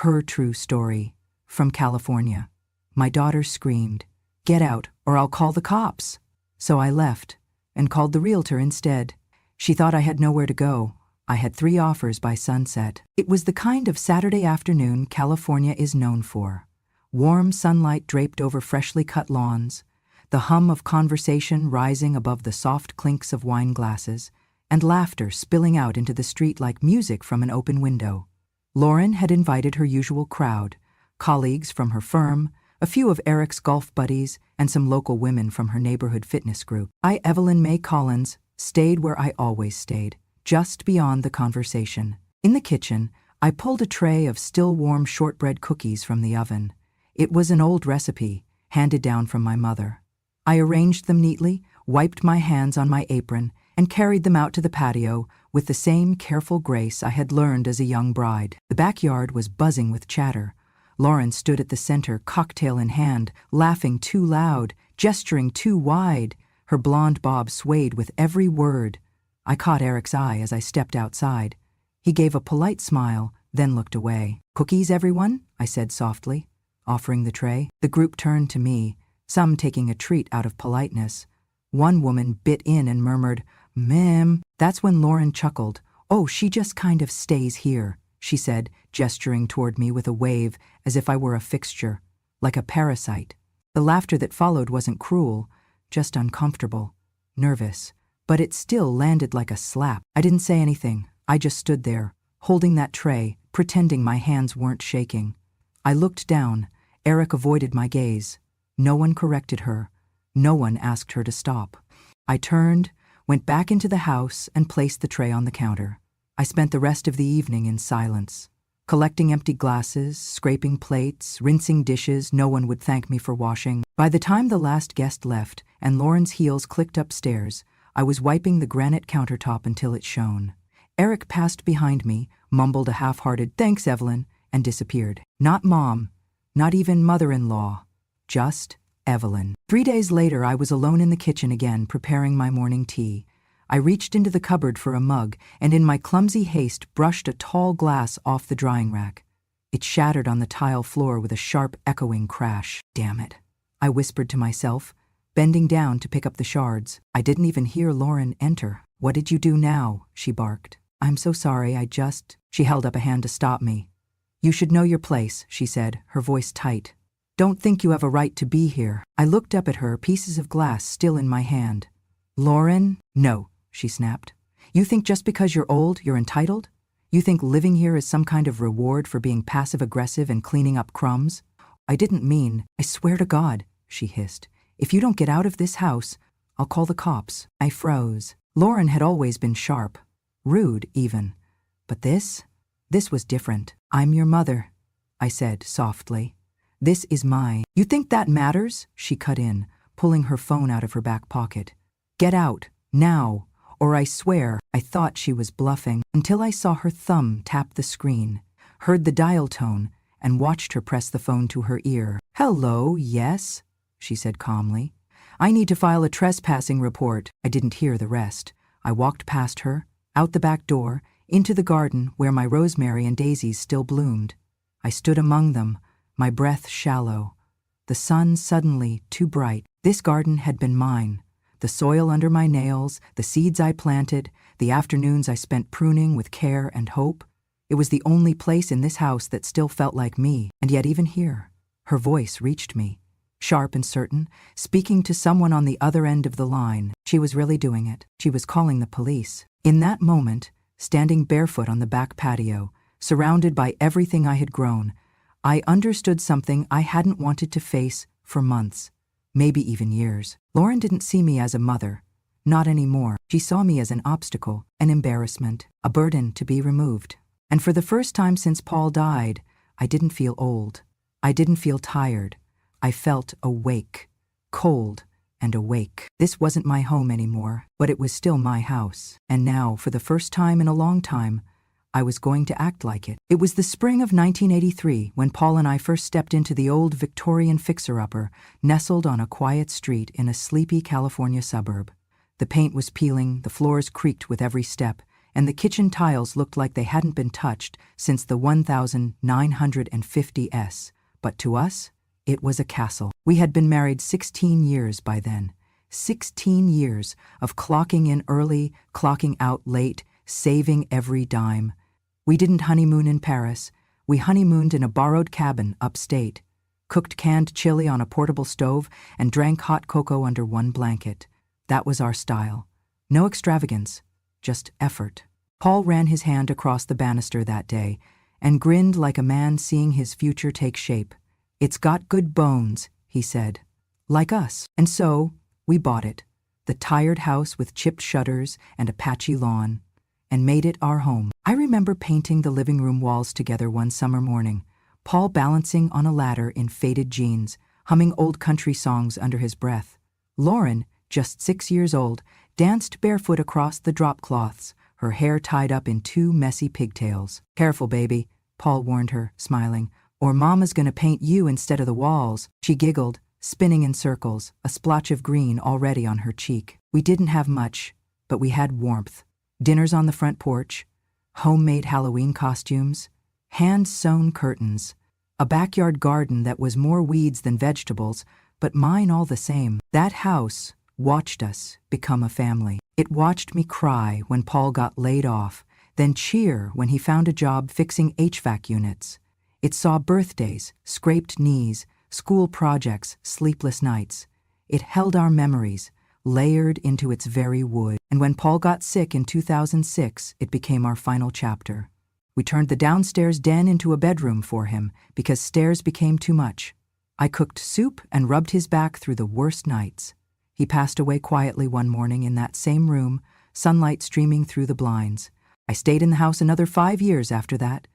Her true story. From California. My daughter screamed, "Get out, or I'll call the cops." So I left, and called the Realtor instead. She thought I had nowhere to go. I had 3 offers by sunset. It was the kind of Saturday afternoon California is known for. Warm sunlight draped over freshly cut lawns, the hum of conversation rising above the soft clinks of wine glasses, and laughter spilling out into the street like music from an open window. Lauren had invited her usual crowd, colleagues from her firm, a few of Eric's golf buddies, and some local women from her neighborhood fitness group. I, Evelyn May Collins, stayed where I always stayed, just beyond the conversation. In the kitchen, I pulled a tray of still warm shortbread cookies from the oven. It was an old recipe, handed down from my mother. I arranged them neatly, wiped my hands on my apron, and carried them out to the patio with the same careful grace I had learned as a young bride. The backyard was buzzing with chatter. Lauren stood at the center, cocktail in hand, laughing too loud, gesturing too wide. Her blonde bob swayed with every word. I caught Eric's eye as I stepped outside. He gave a polite smile, then looked away. "Cookies, everyone?" I said softly, offering the tray. The group turned to me, some taking a treat out of politeness. One woman bit in and murmured, "Ma'am." That's when Lauren chuckled. "Oh, she just kind of stays here," she said, gesturing toward me with a wave as if I were a fixture, like a parasite. The laughter that followed wasn't cruel, just uncomfortable, nervous, but it still landed like a slap. I didn't say anything. I just stood there, holding that tray, pretending my hands weren't shaking. I looked down. Eric avoided my gaze. No one corrected her. No one asked her to stop. I turned, went back into the house, and placed the tray on the counter. I spent the rest of the evening in silence, collecting empty glasses, scraping plates, rinsing dishes no one would thank me for washing. By the time the last guest left and Lauren's heels clicked upstairs, I was wiping the granite countertop until it shone. Eric passed behind me, mumbled a half-hearted "Thanks, Evelyn," and disappeared. Not Mom, not even mother-in-law, just Evelyn. 3 days later, I was alone in the kitchen again, preparing my morning tea. I reached into the cupboard for a mug and in my clumsy haste brushed a tall glass off the drying rack. It shattered on the tile floor with a sharp, echoing crash. "Damn it," I whispered to myself, bending down to pick up the shards. I didn't even hear Lauren enter. "What did you do now?" she barked. "I'm so sorry, She held up a hand to stop me. "You should know your place," she said, her voice tight. "Don't think you have a right to be here." I looked up at her, pieces of glass still in my hand. "Lauren?" "No," she snapped. "You think just because you're old, you're entitled? You think living here is some kind of reward for being passive-aggressive and cleaning up crumbs?" "I didn't mean, I swear to God," she hissed. "If you don't get out of this house, I'll call the cops." I froze. Lauren had always been sharp, rude even. But this was different. "I'm your mother," I said softly. "This is You think that matters?" she cut in, pulling her phone out of her back pocket. "Get out, now, or I swear." I thought she was bluffing until I saw her thumb tap the screen, heard the dial tone, and watched her press the phone to her ear. "Hello, yes," she said calmly. "I need to file a trespassing report." I didn't hear the rest. I walked past her, out the back door, into the garden where my rosemary and daisies still bloomed. I stood among them, my breath shallow. The sun suddenly too bright. This garden had been mine. The soil under my nails, the seeds I planted, the afternoons I spent pruning with care and hope. It was the only place in this house that still felt like me, and yet even here, her voice reached me. Sharp and certain, speaking to someone on the other end of the line. She was really doing it. She was calling the police. In that moment, standing barefoot on the back patio, surrounded by everything I had grown, I understood something I hadn't wanted to face for months, maybe even years. Lauren didn't see me as a mother. Not anymore. She saw me as an obstacle, an embarrassment, a burden to be removed. And for the first time since Paul died, I didn't feel old. I didn't feel tired. I felt awake, cold and awake. This wasn't my home anymore, but it was still my house. And now, for the first time in a long time, I was going to act like it. It was the spring of 1983 when Paul and I first stepped into the old Victorian fixer-upper, nestled on a quiet street in a sleepy California suburb. The paint was peeling, the floors creaked with every step, and the kitchen tiles looked like they hadn't been touched since the 1950s, but to us, it was a castle. We had been married 16 years by then. 16 years of clocking in early, clocking out late, saving every dime. We didn't honeymoon in Paris. We honeymooned in a borrowed cabin upstate, cooked canned chili on a portable stove, and drank hot cocoa under one blanket. That was our style. No extravagance, just effort. Paul ran his hand across the banister that day and grinned like a man seeing his future take shape. "It's got good bones," he said. "Like us." And so, we bought it, the tired house with chipped shutters and a patchy lawn, and made it our home. I remember painting the living room walls together one summer morning, Paul balancing on a ladder in faded jeans, humming old country songs under his breath. Lauren, just 6 years old, danced barefoot across the drop cloths, her hair tied up in 2 messy pigtails. "Careful, baby," Paul warned her, smiling, "or Mama's gonna paint you instead of the walls." She giggled, spinning in circles, a splotch of green already on her cheek. We didn't have much, but we had warmth. Dinners on the front porch, homemade Halloween costumes, hand-sewn curtains, a backyard garden that was more weeds than vegetables, but mine all the same. That house watched us become a family. It watched me cry when Paul got laid off, then cheer when he found a job fixing HVAC units. It saw birthdays, scraped knees, school projects, sleepless nights. It held our memories, layered into its very wood. And when Paul got sick in 2006, it became our final chapter. We turned the downstairs den into a bedroom for him because stairs became too much. I cooked soup and rubbed his back through the worst nights. He passed away quietly one morning in that same room, sunlight streaming through the blinds. I stayed in the house another 5 years after that.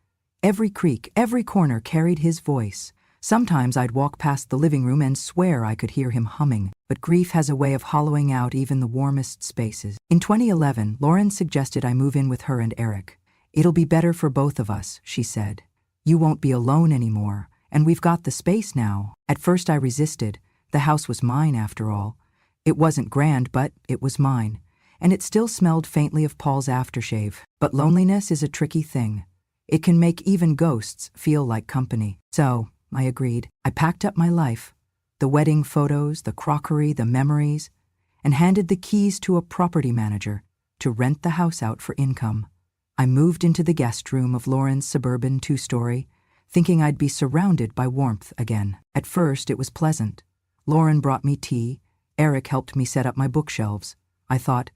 Every creak, every corner carried his voice. Sometimes I'd walk past the living room and swear I could hear him humming, but grief has a way of hollowing out even the warmest spaces. In 2011, Lauren suggested I move in with her and Eric. "It'll be better for both of us," she said. "You won't be alone anymore, and we've got the space now." At first I resisted. The house was mine after all. It wasn't grand, but it was mine, and it still smelled faintly of Paul's aftershave. But loneliness is a tricky thing. It can make even ghosts feel like company. So, I agreed. I packed up my life, the wedding photos, the crockery, the memories, and handed the keys to a property manager to rent the house out for income. I moved into the guest room of Lauren's suburban 2-story, thinking I'd be surrounded by warmth again. At first, it was pleasant. Lauren brought me tea. Eric helped me set up my bookshelves. I thought,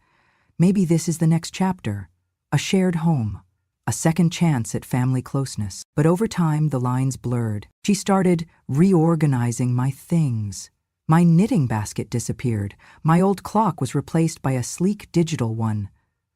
maybe this is the next chapter, a shared home, a second chance at family closeness. But over time, the lines blurred. She started reorganizing my things. My knitting basket disappeared. My old clock was replaced by a sleek digital one.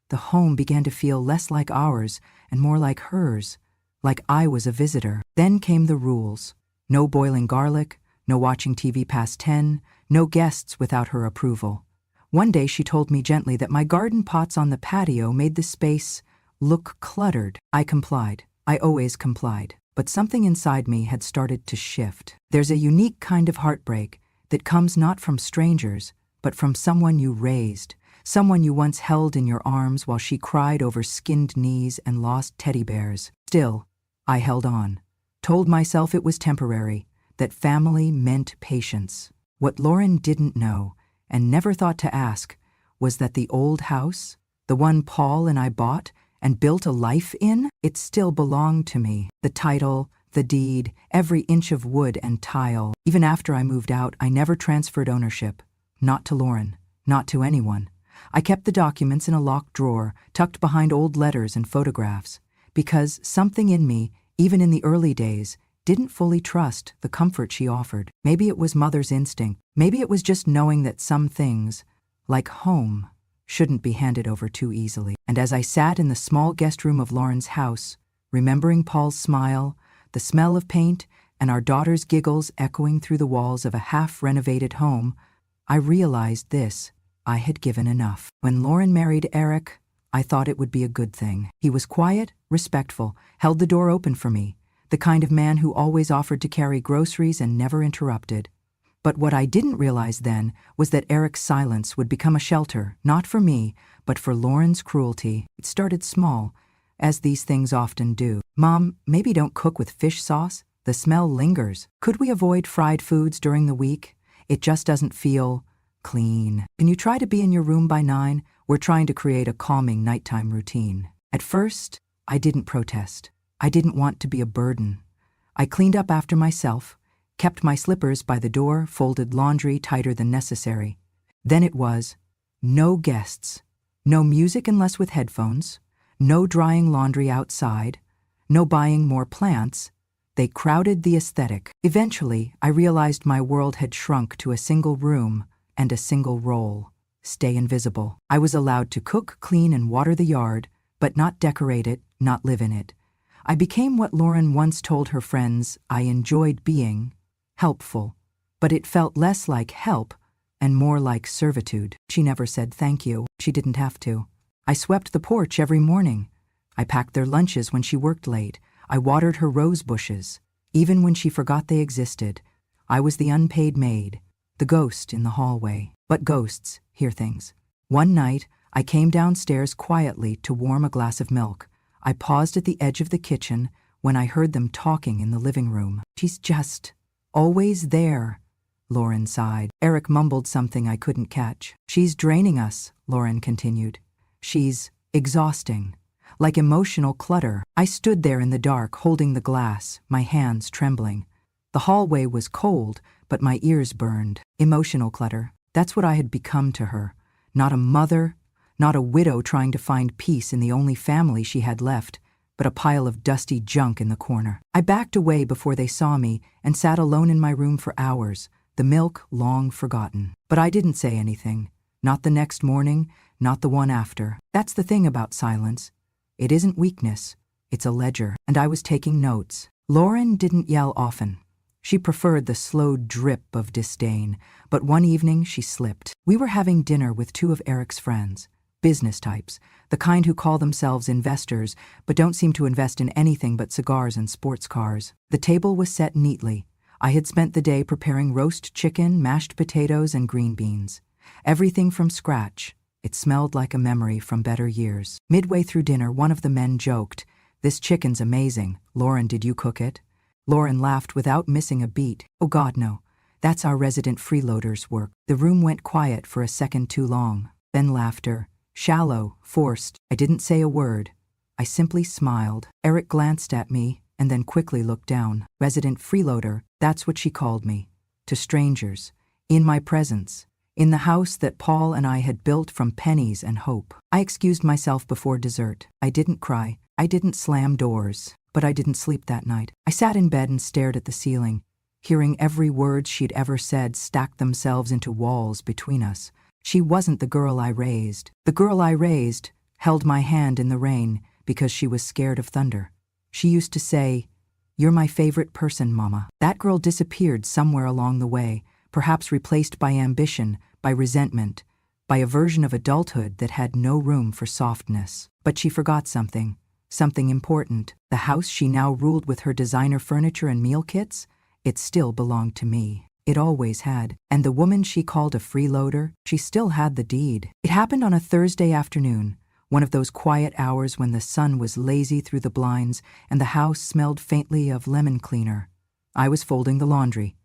The home began to feel less like ours and more like hers, like I was a visitor. Then came the rules. No boiling garlic, no watching TV past 10, no guests without her approval. One day she told me gently that my garden pots on the patio made the space look cluttered. I complied. I always complied. But something inside me had started to shift. There's a unique kind of heartbreak that comes not from strangers, but from someone you raised, someone you once held in your arms while she cried over skinned knees and lost teddy bears. Still, I held on, told myself it was temporary, that family meant patience. What Lauren didn't know, and never thought to ask, was that the old house, the one Paul and I bought and built a life in, it still belonged to me. The title, the deed, every inch of wood and tile. Even after I moved out, I never transferred ownership. Not to Lauren, not to anyone. I kept the documents in a locked drawer, tucked behind old letters and photographs, because something in me, even in the early days, didn't fully trust the comfort she offered. Maybe it was mother's instinct. Maybe it was just knowing that some things, like home, shouldn't be handed over too easily. And as I sat in the small guest room of Lauren's house, remembering Paul's smile, the smell of paint, and our daughter's giggles echoing through the walls of a half-renovated home, I realized this: I had given enough. When Lauren married Eric, I thought it would be a good thing. He was quiet, respectful, held the door open for me, the kind of man who always offered to carry groceries and never interrupted. But what I didn't realize then was that Eric's silence would become a shelter, not for me, but for Lauren's cruelty. It started small, as these things often do. Mom, maybe don't cook with fish sauce. The smell lingers. Could we avoid fried foods during the week? It just doesn't feel clean. Can you try to be in your room by 9? We're trying to create a calming nighttime routine. At first, I didn't protest. I didn't want to be a burden. I cleaned up after myself, kept my slippers by the door, folded laundry tighter than necessary. Then it was no guests, no music unless with headphones, no drying laundry outside, no buying more plants. They crowded the aesthetic. Eventually, I realized my world had shrunk to a single room and a single role: stay invisible. I was allowed to cook, clean, and water the yard, but not decorate it, not live in it. I became what Lauren once told her friends I enjoyed being: helpful. But it felt less like help and more like servitude. She never said thank you. She didn't have to. I swept the porch every morning. I packed their lunches when she worked late. I watered her rose bushes, even when she forgot they existed. I was the unpaid maid, the ghost in the hallway. But ghosts hear things. One night, I came downstairs quietly to warm a glass of milk. I paused at the edge of the kitchen when I heard them talking in the living room. She's just always there, Lauren sighed. Eric mumbled something I couldn't catch. She's draining us, Lauren continued. She's exhausting. Like emotional clutter. I stood there in the dark, holding the glass, my hands trembling. The hallway was cold, but my ears burned. Emotional clutter. That's what I had become to her. Not a mother, not a widow trying to find peace in the only family she had left, but a pile of dusty junk in the corner. I backed away before they saw me and sat alone in my room for hours, the milk long forgotten. But I didn't say anything. Not the next morning, not the one after. That's the thing about silence. It isn't weakness, it's a ledger, and I was taking notes. Lauren didn't yell often. She preferred the slow drip of disdain, but one evening she slipped. We were having dinner with 2 of Eric's friends, business types, the kind who call themselves investors but don't seem to invest in anything but cigars and sports cars. The table was set neatly. I had spent the day preparing roast chicken, mashed potatoes, and green beans. Everything from scratch. It smelled like a memory from better years. Midway through dinner, one of the men joked, "This chicken's amazing. Lauren, did you cook it?" Lauren laughed without missing a beat. "Oh God, no. That's our resident freeloader's work." The room went quiet for a second too long. Then laughter. Shallow, forced. I didn't say a word. I simply smiled. Eric glanced at me and then quickly looked down. Resident freeloader, that's what she called me. To strangers. In my presence. In the house that Paul and I had built from pennies and hope. I excused myself before dessert. I didn't cry. I didn't slam doors. But I didn't sleep that night. I sat in bed and stared at the ceiling, hearing every word she'd ever said stack themselves into walls between us. She wasn't the girl I raised. The girl I raised held my hand in the rain because she was scared of thunder. She used to say, "You're my favorite person, Mama." That girl disappeared somewhere along the way, perhaps replaced by ambition, by resentment, by a version of adulthood that had no room for softness. But she forgot something important. The house she now ruled with her designer furniture and meal kits, it still belonged to me. It always had. And the woman she called a freeloader, she still had the deed. It happened on a Thursday afternoon, one of those quiet hours when the sun was lazy through the blinds and the house smelled faintly of lemon cleaner. I was folding the laundry.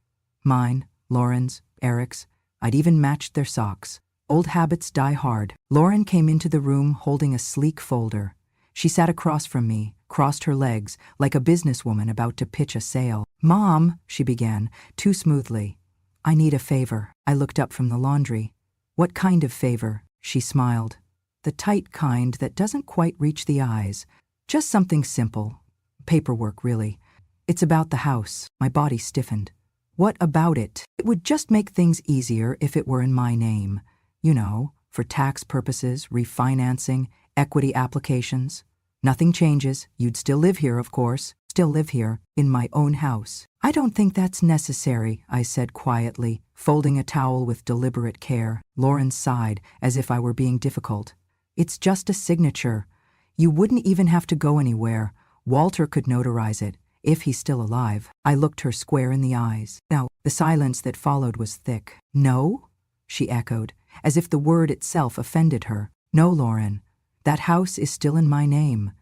Mine, Lauren's, Eric's. I'd even matched their socks. Old habits die hard. Lauren came into the room holding a sleek folder. She sat across from me, crossed her legs, like a businesswoman about to pitch a sale. "Mom," she began, too smoothly. "I need a favor." I looked up from the laundry. "What kind of favor?" She smiled. "The tight kind that doesn't quite reach the eyes. Just something simple. Paperwork, really. It's about the house." My body stiffened. "What about it?" "It would just make things easier if it were in my name. You know, for tax purposes, refinancing, equity applications. Nothing changes. You'd still live here, of course. Still live here, in my own house." "I don't think that's necessary," I said quietly, folding a towel with deliberate care. Lauren sighed, as if I were being difficult. "It's just a signature. You wouldn't even have to go anywhere. Walter could notarize it. if he's still alive. I looked her square in the eyes. Now, the silence that followed was thick. No? She echoed, as if the word itself offended her. No, Lauren. That house is still in my name.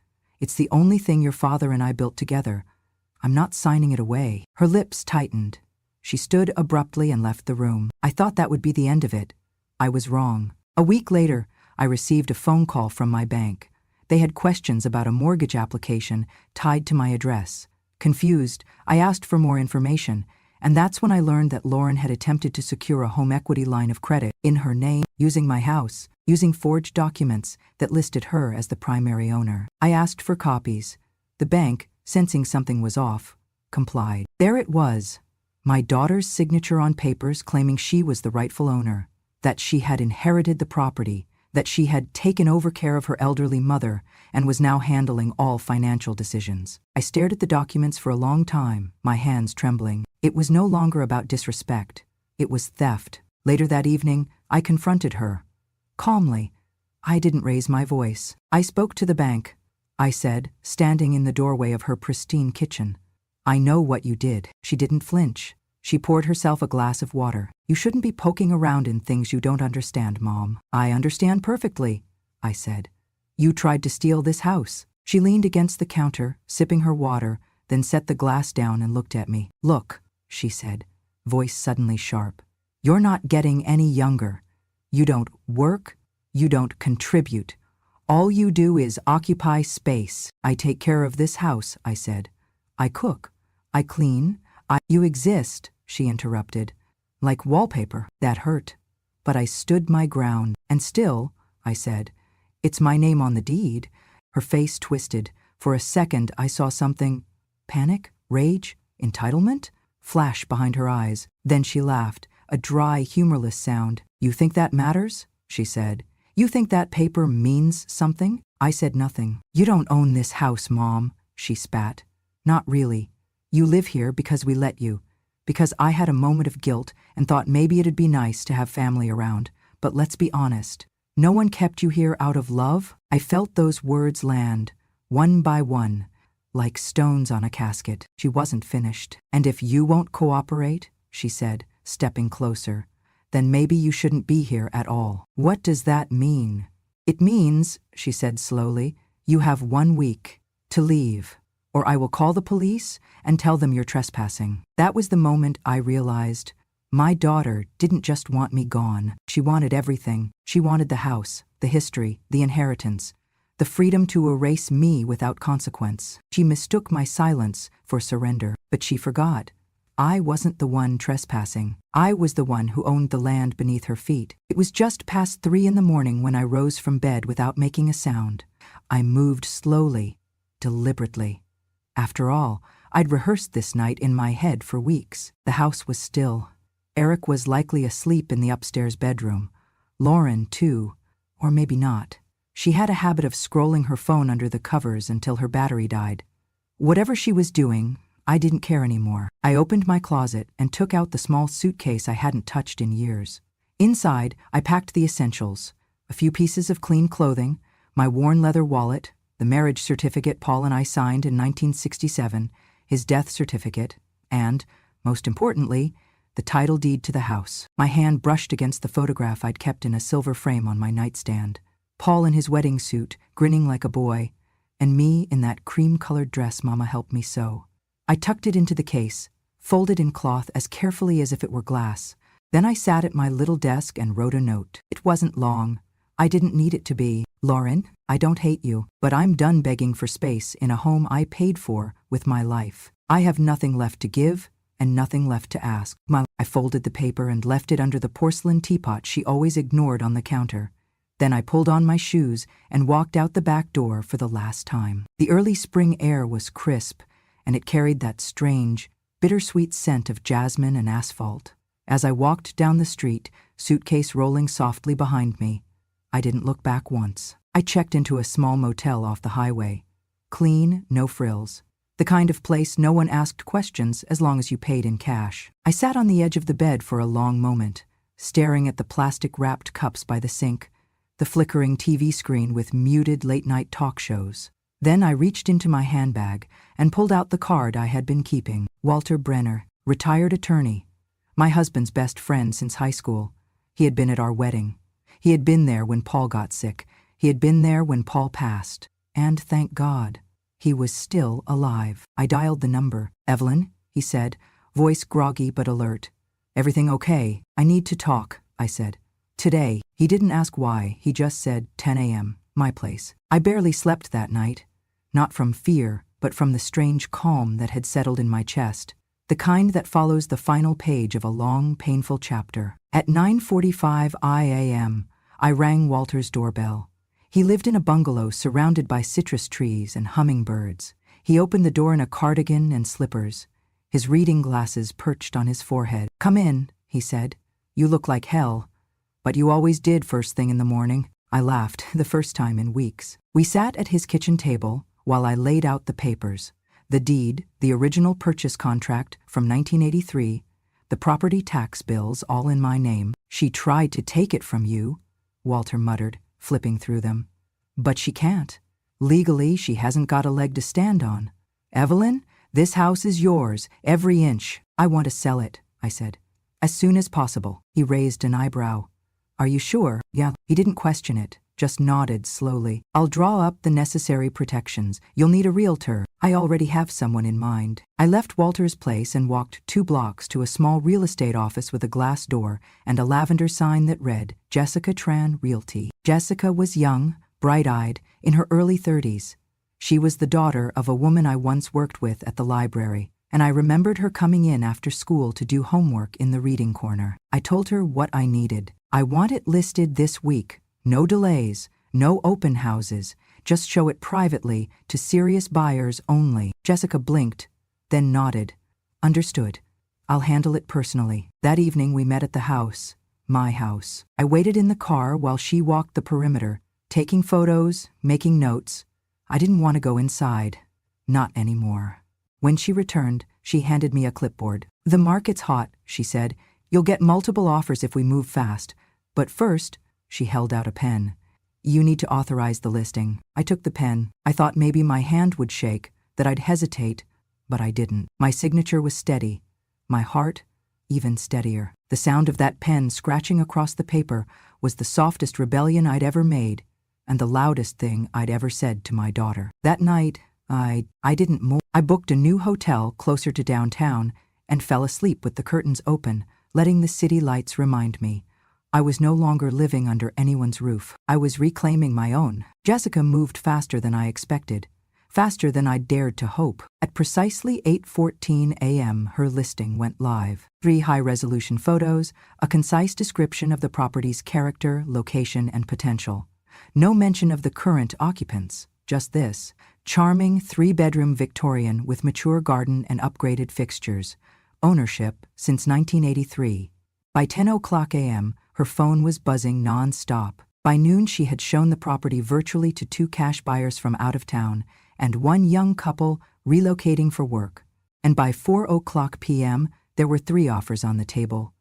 It's the only thing your father and I built together. I'm not signing it away. Her lips tightened. She stood abruptly and left the room. I thought that would be the end of it. I was wrong. A week later, I received a phone call from my bank. They had questions about a mortgage application tied to my address. Confused, I asked for more information, and that's when I learned that Lauren had attempted to secure a home equity line of credit in her name, using my house, using forged documents that listed her as the primary owner. I asked for copies. The bank, sensing something was off, complied. There it was, my daughter's signature on papers claiming she was the rightful owner, that she had inherited the property, that she had taken over care of her elderly mother and was now handling all financial decisions. I stared at the documents for a long time, my hands trembling. It was no longer about disrespect. It was theft. Later that evening, I confronted her. Calmly. I didn't raise my voice. I spoke to the bank, I said, standing in the doorway of her pristine kitchen. I know what you did. She didn't flinch. She poured herself a glass of water. You shouldn't be poking around in things you don't understand, Mom. I understand perfectly, I said. You tried to steal this house. She leaned against the counter, sipping her water, then set the glass down and looked at me. Look, she said, voice suddenly sharp. You're not getting any younger. You don't work. You don't contribute. All you do is occupy space. I take care of this house, I said. I cook. I clean. You exist, she interrupted. Like wallpaper. That hurt. But I stood my ground. And still, I said, it's my name on the deed. Her face twisted. For a second, I saw something. Panic? Rage? Entitlement? Flash behind her eyes. Then she laughed, a dry, humorless sound. You think that matters? She said. You think that paper means something? I said nothing. You don't own this house, Mom, she spat. Not really. You live here because we let you. Because I had a moment of guilt and thought maybe it'd be nice to have family around. But let's be honest. No one kept you here out of love? I felt those words land, one by one, like stones on a casket. She wasn't finished. And if you won't cooperate, she said, stepping closer, then maybe you shouldn't be here at all. What does that mean? It means, she said slowly, you have 1 week to leave, or I will call the police and tell them you're trespassing. That was the moment I realized my daughter didn't just want me gone. She wanted everything. She wanted the house, the history, the inheritance, the freedom to erase me without consequence. She mistook my silence for surrender, but she forgot. I wasn't the one trespassing. I was the one who owned the land beneath her feet. It was just past 3 a.m. when I rose from bed without making a sound. I moved slowly, deliberately. After all, I'd rehearsed this night in my head for weeks. The house was still. Eric was likely asleep in the upstairs bedroom. Lauren, too. Or maybe not. She had a habit of scrolling her phone under the covers until her battery died. Whatever she was doing, I didn't care anymore. I opened my closet and took out the small suitcase I hadn't touched in years. Inside, I packed the essentials. A few pieces of clean clothing, my worn leather wallet, the marriage certificate Paul and I signed in 1967, his death certificate, and, most importantly, the title deed to the house. My hand brushed against the photograph I'd kept in a silver frame on my nightstand. Paul in his wedding suit, grinning like a boy, and me in that cream-colored dress Mama helped me sew. I tucked it into the case, folded in cloth as carefully as if it were glass. Then I sat at my little desk and wrote a note. It wasn't long. I didn't need it to be. Lauren, I don't hate you, but I'm done begging for space in a home I paid for with my life. I have nothing left to give and nothing left to ask. I folded the paper and left it under the porcelain teapot she always ignored on the counter. Then I pulled on my shoes and walked out the back door for the last time. The early spring air was crisp, and it carried that strange, bittersweet scent of jasmine and asphalt. As I walked down the street, suitcase rolling softly behind me, I didn't look back once. I checked into a small motel off the highway. Clean, no frills. The kind of place no one asked questions as long as you paid in cash. I sat on the edge of the bed for a long moment, staring at the plastic-wrapped cups by the sink, the flickering TV screen with muted late-night talk shows. Then I reached into my handbag and pulled out the card I had been keeping. Walter Brenner, retired attorney. My husband's best friend since high school. He had been at our wedding. He had been there when Paul got sick. He had been there when Paul passed. And thank God, he was still alive. I dialed the number. "Evelyn," he said, voice groggy but alert. "Everything okay? I need to talk," I said. "Today." He didn't ask why, he just said 10 a.m., my place. I barely slept that night. Not from fear, but from the strange calm that had settled in my chest. The kind that follows the final page of a long, painful chapter. At 9:45 a.m., I rang Walter's doorbell. He lived in a bungalow surrounded by citrus trees and hummingbirds. He opened the door in a cardigan and slippers, his reading glasses perched on his forehead. "Come in," he said. "You look like hell. But you always did first thing in the morning." I laughed, the first time in weeks. We sat at his kitchen table while I laid out the papers. The deed, the original purchase contract from 1983, the property tax bills all in my name. "She tried to take it from you," Walter muttered, flipping through them. "But she can't. Legally, she hasn't got a leg to stand on. Evelyn, this house is yours, every inch." "I want to sell it," I said. "As soon as possible." He raised an eyebrow. "Are you sure?" "Yeah." He didn't question it, just nodded slowly. "I'll draw up the necessary protections. You'll need a realtor. I already have someone in mind." I left Walter's place and walked 2 blocks to a small real estate office with a glass door and a lavender sign that read, "Jessica Tran Realty." Jessica was young, bright-eyed, in her early 30s. She was the daughter of a woman I once worked with at the library, and I remembered her coming in after school to do homework in the reading corner. I told her what I needed. "I want it listed this week. No delays, no open houses. Just show it privately to serious buyers only." Jessica blinked, then nodded. "Understood. I'll handle it personally." That evening we met at the house, my house. I waited in the car while she walked the perimeter, taking photos, making notes. I didn't want to go inside. Not anymore. When she returned, she handed me a clipboard. "The market's hot," she said. "You'll get multiple offers if we move fast. But first," she held out a pen, "you need to authorize the listing." I took the pen. I thought maybe my hand would shake, that I'd hesitate, but I didn't. My signature was steady. My heart, even steadier. The sound of that pen scratching across the paper was the softest rebellion I'd ever made, and the loudest thing I'd ever said to my daughter. That night, I didn't move. I booked a new hotel closer to downtown and fell asleep with the curtains open, letting the city lights remind me I was no longer living under anyone's roof. I was reclaiming my own. Jessica moved faster than I expected, faster than I'd dared to hope. At precisely 8:14 a.m., her listing went live. 3 high-resolution photos, a concise description of the property's character, location, and potential. No mention of the current occupants, just this: charming 3-bedroom Victorian with mature garden and upgraded fixtures. Ownership since 1983. By 10:00 a.m., her phone was buzzing non-stop. By noon, she had shown the property virtually to 2 cash buyers from out of town and 1 young couple relocating for work. And by 4:00 p.m., there were 3 offers on the table,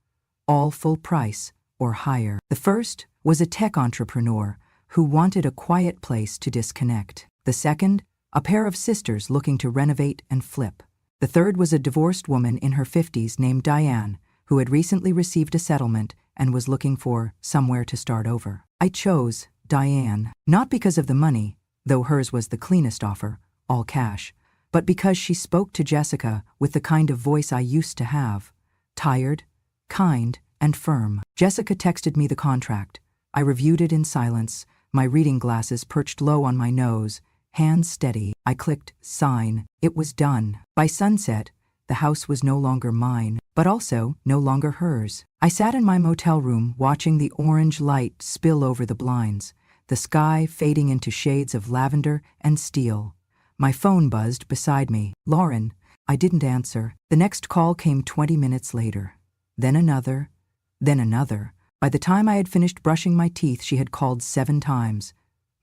all full price or higher. The first was a tech entrepreneur who wanted a quiet place to disconnect. The second, a pair of sisters looking to renovate and flip. The third was a divorced woman in her 50s named Diane, who had recently received a settlement and was looking for somewhere to start over. I chose Diane, not because of the money, though hers was the cleanest offer, all cash, but because she spoke to Jessica with the kind of voice I used to have, tired, kind, and firm. Jessica texted me the contract. I reviewed it in silence, my reading glasses perched low on my nose, hands steady. I clicked sign. It was done. By sunset, the house was no longer mine, but also no longer hers. I sat in my motel room watching the orange light spill over the blinds, the sky fading into shades of lavender and steel. My phone buzzed beside me. "Lauren." I didn't answer. The next call came 20 minutes later. Then another. Then another. By the time I had finished brushing my teeth, she had called 7 times.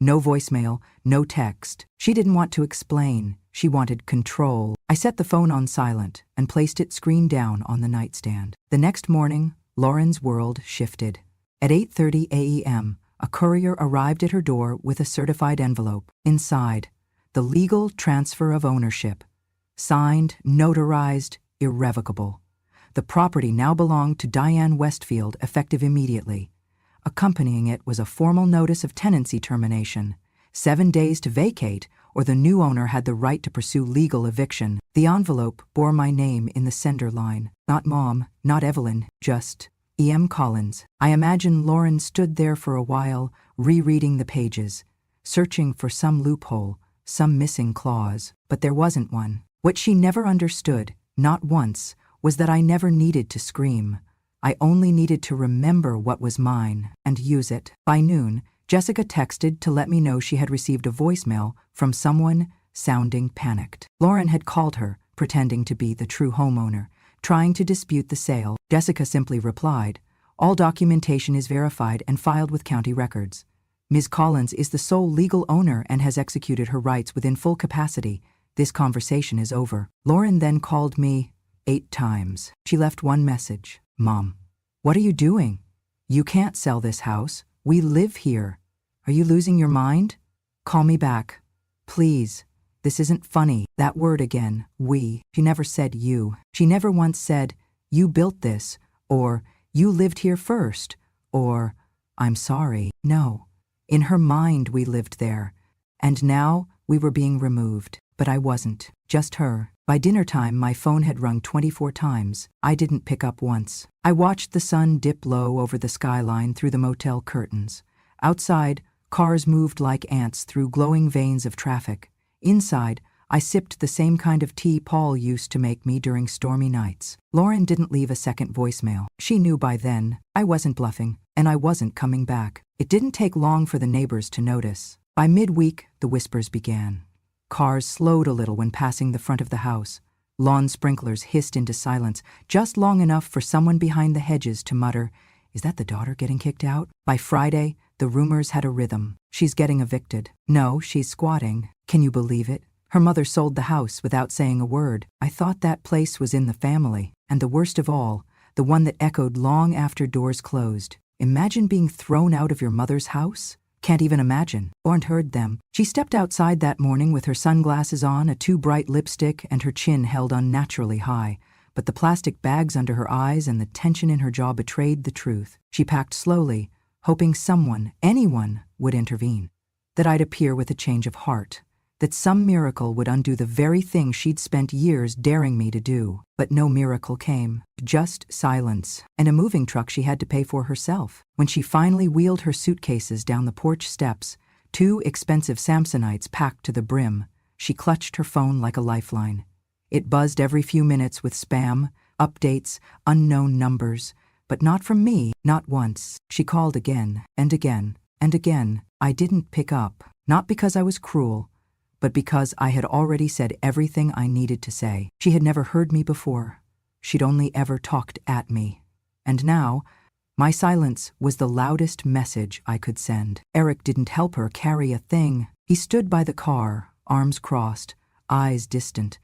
No voicemail, no text. She didn't want to explain. She wanted control. I set the phone on silent and placed it screen down on the nightstand. The next morning, Lauren's world shifted. At 8:30 a.m., a courier arrived at her door with a certified envelope. Inside, The legal transfer of ownership. Signed, notarized, irrevocable. The property now belonged to Diane Westfield, effective immediately. Accompanying it was a formal notice of tenancy termination, 7 days to vacate, or the new owner had the right to pursue legal eviction. The envelope bore my name in the sender line. Not Mom, not Evelyn, just E.M. Collins. I imagine Lauren stood there for a while, rereading the pages, searching for some loophole, some missing clause. But there wasn't one. What she never understood, not once, was that I never needed to scream. I only needed to remember what was mine and use it. By noon, Jessica texted to let me know she had received a voicemail from someone sounding panicked. Lauren had called her, pretending to be the true homeowner, trying to dispute the sale. Jessica simply replied, "All documentation is verified and filed with county records. Ms. Collins is the sole legal owner and has executed her rights within full capacity. This conversation is over." Lauren then called me 8 times. She left one message. "Mom, what are you doing? You can't sell this house. We live here. Are you losing your mind? Call me back. Please. This isn't funny." That word again, we. She never said you. She never once said, "You built this," or "You lived here first," or "I'm sorry." No. In her mind we lived there. And now we were being removed. But I wasn't. Just her. By dinner time, my phone had rung 24 times. I didn't pick up once. I watched the sun dip low over the skyline through the motel curtains. Outside, cars moved like ants through glowing veins of traffic. Inside, I sipped the same kind of tea Paul used to make me during stormy nights. Lauren didn't leave a second voicemail. She knew by then I wasn't bluffing, and I wasn't coming back. It didn't take long for the neighbors to notice. By midweek, the whispers began. Cars slowed a little when passing the front of the house. Lawn sprinklers hissed into silence, just long enough for someone behind the hedges to mutter, "Is that the daughter getting kicked out?" By Friday, the rumors had a rhythm. "She's getting evicted." "No, she's squatting." Can you believe it? Her mother sold the house without saying a word. I thought that place was in the family. And the worst of all, the one that echoed long after doors closed. Imagine being thrown out of your mother's house? Can't even imagine. Or heard them. She stepped outside that morning with her sunglasses on, a too bright lipstick, and her chin held unnaturally high. But the plastic bags under her eyes and the tension in her jaw betrayed the truth. She packed slowly, hoping someone, anyone, would intervene. That I'd appear with a change of heart. That some miracle would undo the very thing she'd spent years daring me to do. But no miracle came. Just silence. And a moving truck she had to pay for herself. When she finally wheeled her suitcases down the porch steps, 2 expensive Samsonites packed to the brim, she clutched her phone like a lifeline. It buzzed every few minutes with spam, updates, unknown numbers. But not from me, not once. She called again, and again, and again. I didn't pick up. Not because I was cruel, but because I had already said everything I needed to say. She had never heard me before. She'd only ever talked at me. And now, my silence was the loudest message I could send. Eric didn't help her carry a thing. He stood by the car, arms crossed, eyes distant.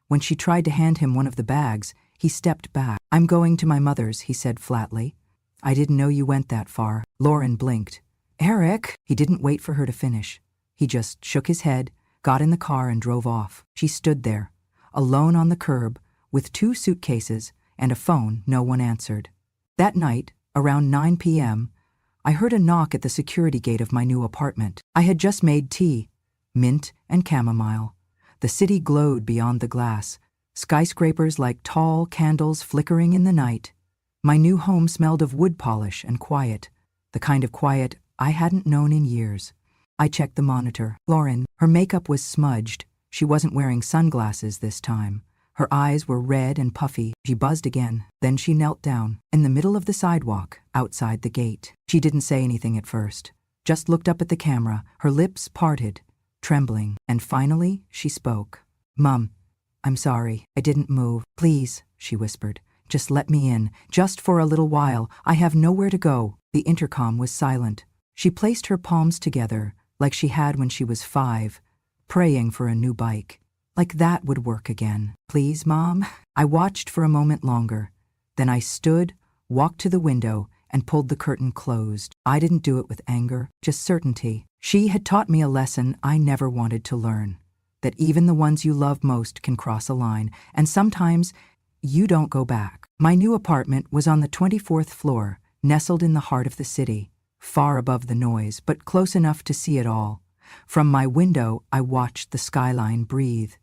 When she tried to hand him one of the bags, he stepped back. "I'm going to my mother's," he said flatly. "I didn't know you went that far." Lauren blinked. "Eric!" He didn't wait for her to finish. He just shook his head, got in the car and drove off. She stood there, alone on the curb, with 2 suitcases and a phone no one answered. That night, around 9 p.m., I heard a knock at the security gate of my new apartment. I had just made tea, mint and chamomile. The city glowed beyond the glass, skyscrapers like tall candles flickering in the night. My new home smelled of wood polish and quiet, the kind of quiet I hadn't known in years. I checked the monitor. Lauren, her makeup was smudged. She wasn't wearing sunglasses this time. Her eyes were red and puffy. She buzzed again. Then she knelt down, in the middle of the sidewalk, outside the gate. She didn't say anything at first, just looked up at the camera, her lips parted, trembling. And finally, she spoke. "Mom, I'm sorry. I didn't move. Please," she whispered. "Just let me in, just for a little while. I have nowhere to go." The intercom was silent. She placed her palms together, like she had when she was 5, praying for a new bike. Like that would work again. "Please, Mom?" I watched for a moment longer. Then I stood, walked to the window, and pulled the curtain closed. I didn't do it with anger, just certainty. She had taught me a lesson I never wanted to learn. that even the ones you love most can cross a line, and sometimes you don't go back. My new apartment was on the 24th floor, nestled in the heart of the city, far above the noise, but close enough to see it all. From my window, I watched the skyline breathe.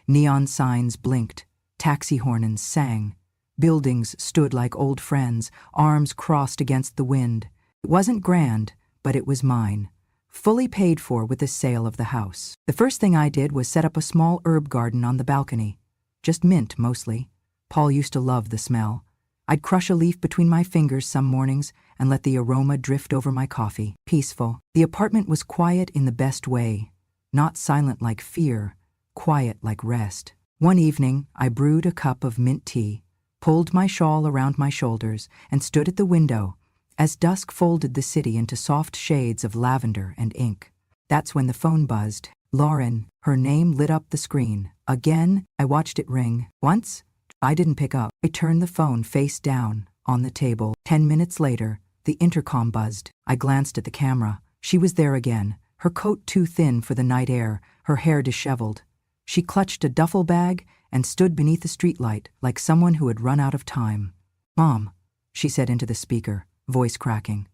Neon signs blinked, taxi horns sang. Buildings stood like old friends, arms crossed against the wind. It wasn't grand, but it was mine, fully paid for with the sale of the house. The first thing I did was set up a small herb garden on the balcony. Just mint, mostly. Paul used to love the smell. I'd crush a leaf between my fingers some mornings and let the aroma drift over my coffee. Peaceful. The apartment was quiet in the best way. Not silent like fear, quiet like rest. One evening, I brewed a cup of mint tea, pulled my shawl around my shoulders, and stood at the window as dusk folded the city into soft shades of lavender and ink. That's when the phone buzzed. Lauren, her name lit up the screen. Again, I watched it ring. Once, I didn't pick up. I turned the phone face down on the table. 10 minutes later, the intercom buzzed. I glanced at the camera. She was there again, her coat too thin for the night air, her hair disheveled. She clutched a duffel bag and stood beneath the streetlight like someone who had run out of time. "Mom," she said into the speaker, voice cracking.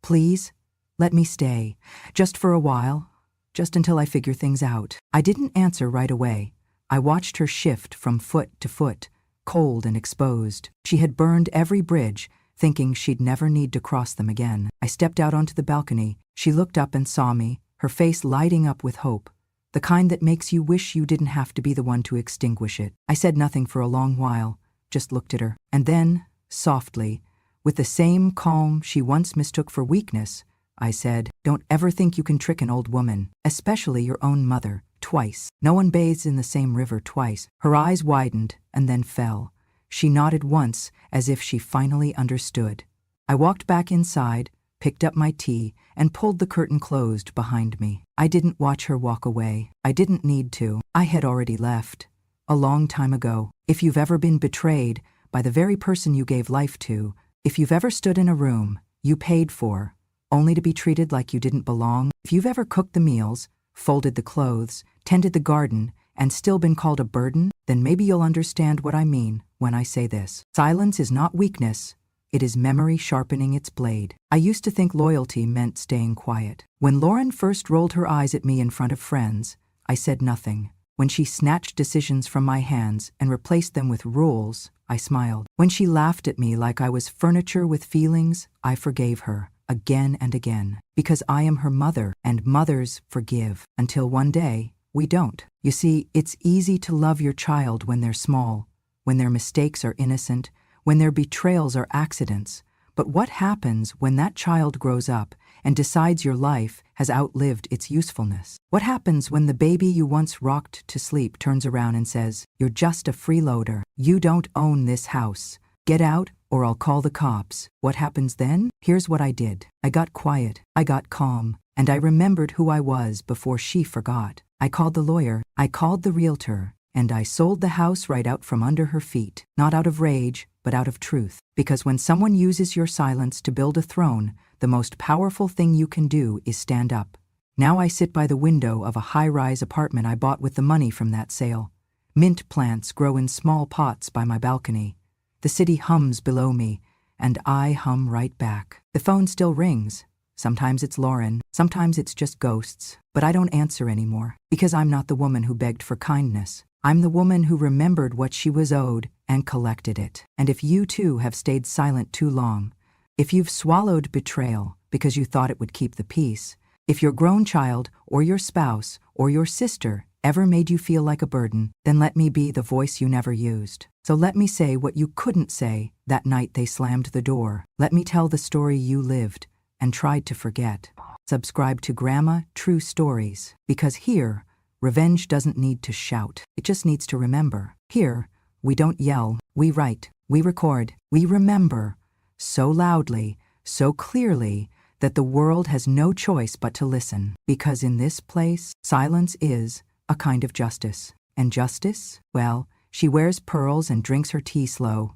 "Please, let me stay. Just for a while. Just until I figure things out." I didn't answer right away. I watched her shift from foot to foot, cold and exposed. She had burned every bridge, thinking she'd never need to cross them again. I stepped out onto the balcony. She looked up and saw me, her face lighting up with hope. The kind that makes you wish you didn't have to be the one to extinguish it. I said nothing for a long while, just looked at her. And then, softly, with the same calm she once mistook for weakness, I said, "Don't ever think you can trick an old woman, especially your own mother, twice. No one bathes in the same river twice." Her eyes widened and then fell. She nodded once, as if she finally understood. I walked back inside, picked up my tea, and pulled the curtain closed behind me. I didn't watch her walk away. I didn't need to. I had already left. A long time ago. If you've ever been betrayed by the very person you gave life to, if you've ever stood in a room you paid for, only to be treated like you didn't belong, if you've ever cooked the meals, folded the clothes, tended the garden, and still been called a burden, then maybe you'll understand what I mean when I say this. Silence is not weakness. It is memory sharpening its blade. I used to think loyalty meant staying quiet. When Lauren first rolled her eyes at me in front of friends, I said nothing. When she snatched decisions from my hands and replaced them with rules, I smiled. When she laughed at me like I was furniture with feelings, I forgave her, again and again. Because I am her mother, and mothers forgive. Until one day, we don't. You see, it's easy to love your child when they're small, when their mistakes are innocent, when their betrayals are accidents. But what happens when that child grows up and decides your life has outlived its usefulness? What happens when the baby you once rocked to sleep turns around and says, "You're just a freeloader. You don't own this house. Get out or I'll call the cops"? What happens then? Here's what I did. I got quiet. I got calm. And I remembered who I was before she forgot. I called the lawyer. I called the realtor. And I sold the house right out from under her feet. Not out of rage, but out of truth. Because when someone uses your silence to build a throne, the most powerful thing you can do is stand up. Now I sit by the window of a high-rise apartment I bought with the money from that sale. Mint plants grow in small pots by my balcony. The city hums below me, and I hum right back. The phone still rings. Sometimes it's Lauren, sometimes it's just ghosts. But I don't answer anymore, because I'm not the woman who begged for kindness. I'm the woman who remembered what she was owed and collected it. And if you too have stayed silent too long, if you've swallowed betrayal because you thought it would keep the peace, if your grown child or your spouse or your sister ever made you feel like a burden, then let me be the voice you never used. So let me say what you couldn't say that night they slammed the door. Let me tell the story you lived and tried to forget. Subscribe to Grandma True Stories, because here, revenge doesn't need to shout. It just needs to remember. Here, we don't yell, we write, we record, we remember, so loudly, so clearly, that the world has no choice but to listen. Because in this place, silence is a kind of justice. And justice? Well, she wears pearls and drinks her tea slow.